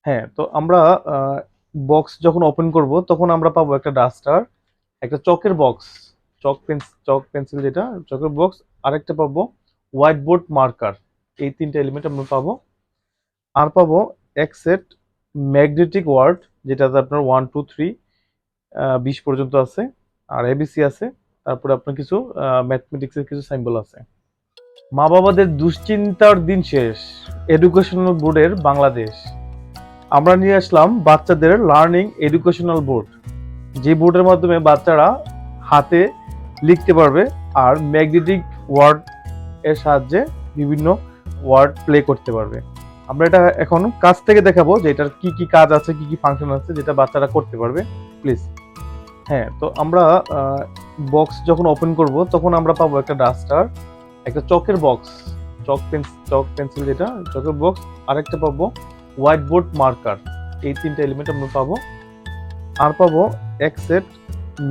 হ্যাঁ, তো আমরা বক্স যখন ওপেন করব তখন আমরা পাবো একটা ডাস্টার, একটা চকের বক্স, চক পেন্সিল যেটা চকের বক্স, আরেকটা পাবো হোয়াইট বোর্ড মার্কার। এই তিনটা এলিমেন্ট আমরা পাবো। আর পাবো এক সেট ম্যাগনেটিক ওয়ার্ড, যেটাতে আপনার 1 2 3 20 পর্যন্ত আছে, আর এবিসি আছে। তারপরে আপনার কিছু ম্যাথমেটিক্সের কিছু সিম্বল আছে। মা বাবাদের দুশ্চিন্তার দিন শেষ, এডুকেশনাল বোর্ডের বাংলাদেশ। আমরা নিয়ে আসলাম বাচ্চাদের লার্নিং এডুকেশনাল বোর্ড, যে বোর্ডের মাধ্যমে বাচ্চারা হাতে লিখতে পারবে আর ম্যাগনেটিক ওয়ার্ড এর সাহায্যে বিভিন্ন ওয়ার্ড প্লে করতে পারবে। আমরা এটা এখন কাজ থেকে দেখাবো যে এটার কি কি কাজ আছে, কি কি ফাংশন আছে, যেটা বাচ্চারা করতে পারবে। প্লিজ। হ্যাঁ, তো আমরা বক্স যখন ওপেন করব তখন আমরা পাবো একটা ডাস্টার, একটা চকের বক্স, চক পেন্সিল যেটা চকের বক্স, আরেকটা পাবো হোয়াইট বোর্ড মার্কার। এই তিনটা এলিমেন্ট আমরা পাবো। আর পাবো এক সেট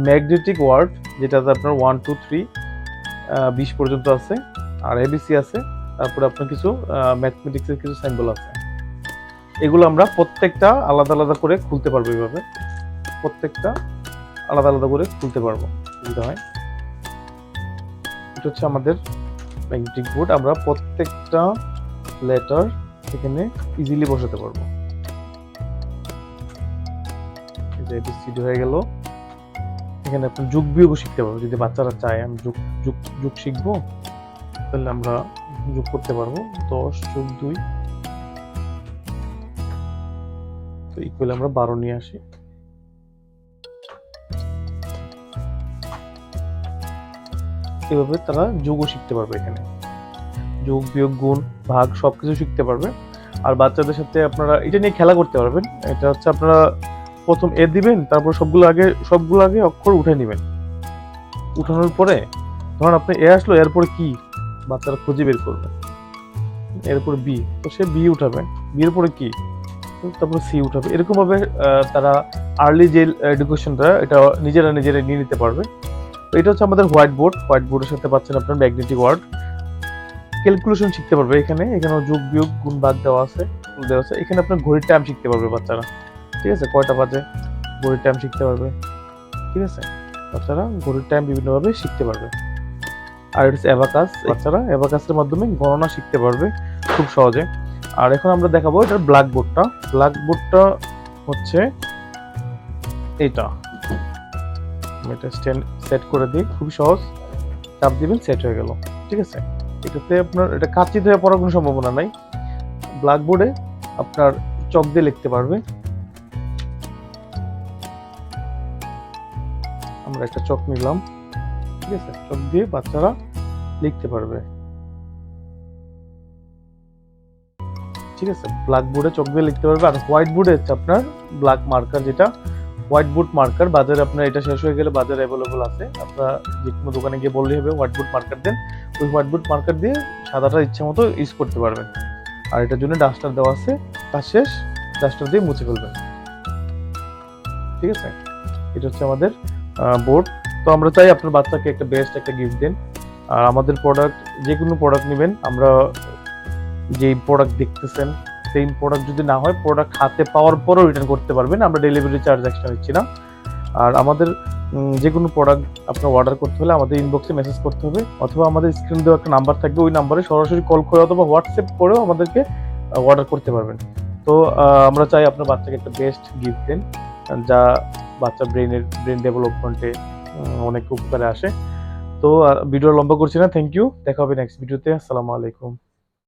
ম্যাগনেটিক ওয়ার্ড, যেটাতে আপনার 1 2 3 20 পর্যন্ত আছে, আর এবিসি আছে। তারপরে আপনার কিছু ম্যাথমেটিক্সের কিছু সিম্বল আছে। এগুলো আমরা প্রত্যেকটা আলাদা আলাদা করে খুলতে পারবো। এইভাবে প্রত্যেকটা আলাদা আলাদা করে খুলতে পারবো, সুবিধা হয়। এটা হচ্ছে আমাদের ম্যাগনেটিক বোর্ড। আমরা প্রত্যেকটা লেটার এখানে ইজিলি বসাতে পারবো। এবিসিডি হয়ে গেল। এখানে আপনি যোগ বিয়োগও শিখতে পারবো, যদি বাচ্চারা চায় আমি যোগ শিখবো, তাহলে আমরা যোগ করতে পারবো। 10 যোগ 2 তো ইকুয়াল আমরা 12 নিয়ে আসি। এভাবে তারা যোগও শিখতে পারবে, এখানে যোগ বিয়োগ গুণ ভাগ সবকিছু শিখতে পারবে। আর বাচ্চাদের সাথে আপনারা এটা নিয়ে খেলা করতে পারবেন। এটা হচ্ছে আপনারা প্রথম এ দিবেন, তারপর সবগুলো আগে অক্ষর উঠে নেবেন। উঠানোর পরে ধরুন আপনি এ আসলো, এরপরে কি বাচ্চারা খুঁজে বের করবে। এরপরে বি, তো সে বি উঠাবে, বি এর পরে কি, তারপরে সি উঠাবে। এরকম ভাবে তারা আর্লি যে এডুকেশনটা এটা নিজেরা নিয়ে নিতে পারবে। তো এটা হচ্ছে আমাদের হোয়াইট বোর্ডের সাথে পাচ্ছেন আপনার ম্যাগনেটিক ওয়ার্ড। ক্যালকুলেশন শিখতে পারবে, এখানেও যোগ বিয়োগ গুণ ভাগ দেওয়া আছে। এখানে আপনার ঘড়ির টাইম শিখতে পারবে বাচ্চারা, ঠিক আছে, কয়টা বাজে ঘড়ির টাইম শিখতে পারবে, ঠিক আছে। বাচ্চারা ঘড়ির টাইম বিভিন্নভাবে শিখতে পারবে। আর এটা হচ্ছে অ্যাবাকাস, বাচ্চারা অ্যাবাকাসের মাধ্যমে গণনা শিখতে পারবে খুব সহজে। আর এখন আমরা দেখাবো এটার ব্ল্যাকবোর্ডটা হচ্ছে এটা। এটা সেট করে দিই, খুবই সহজ, চাপ দিবেন সেট হয়ে গেল, ঠিক আছে। এটাতে আপনার এটা কাঁচি ধরে পড়ার কোনো সম্ভাবনা নাই। ব্ল্যাকবোর্ডে আপনার চক দিয়ে লিখতে পারবে। আমরা একটা চক নিলাম, ঠিক আছে, চক দিয়ে বাচ্চারা লিখতে পারবে, ঠিক আছে। ব্ল্যাকবোর্ডে চক দিয়ে লিখতে পারবে। আর হোয়াইট বোর্ডে হচ্ছে আপনার ব্ল্যাক মার্কার, যেটা হোয়াইট বোর্ড মার্কার বাজারে আপনার এটা শেষ হয়ে গেলে বাজারে অ্যাভেলেবল আছে। আপনারা যে কোনো দোকানে গিয়ে বললেই হবে হোয়াইট বোর্ড মার্কার দেন, ওই হোয়াইট বোর্ড মার্কার দিয়ে সাদাটা ইচ্ছে মতো ইউজ করতে পারবেন। আর এটার জন্য ডাস্টার দেওয়া আছে, কাজ শেষ ডাস্টার দিয়ে মুছে ফেলবেন, ঠিক আছে। এটা হচ্ছে আমাদের বোর্ড। তো আমরা চাই আপনার বাচ্চাকে একটা বেস্ট একটা গিফট দেন। আর আমাদের প্রোডাক্ট, যে কোনো প্রোডাক্ট নেবেন, আমরা যেই প্রোডাক্ট দেখতেছেন সেম প্রোডাক্ট যদি না হয়, প্রোডাক্ট হাতে পাওয়ার পরও রিটার্ন করতে পারবেন, আমরা ডেলিভারি চার্জ এক্সট্রা নিচ্ছি না। আর আমাদের যে কোনো প্রোডাক্ট আপনার অর্ডার করতে হলে আমাদের ইনবক্সে মেসেজ করতে হবে, অথবা আমাদের স্ক্রিন দেওয়া একটা নাম্বার থাকবে, ওই নাম্বারে সরাসরি কল করে অথবা হোয়াটসঅ্যাপ করেও আমাদেরকে অর্ডার করতে পারবেন। তো আমরা চাই আপনার বাচ্চাকে একটা বেস্ট গিফট দেন, যা বাচ্চার ব্রেন ডেভেলপমেন্টে অনেক উপকারে আসে। তো ভিডিও লম্বা করছি না, থ্যাংক ইউ, দেখা হবে নেক্সট ভিডিওতে। আসসালামু আলাইকুম।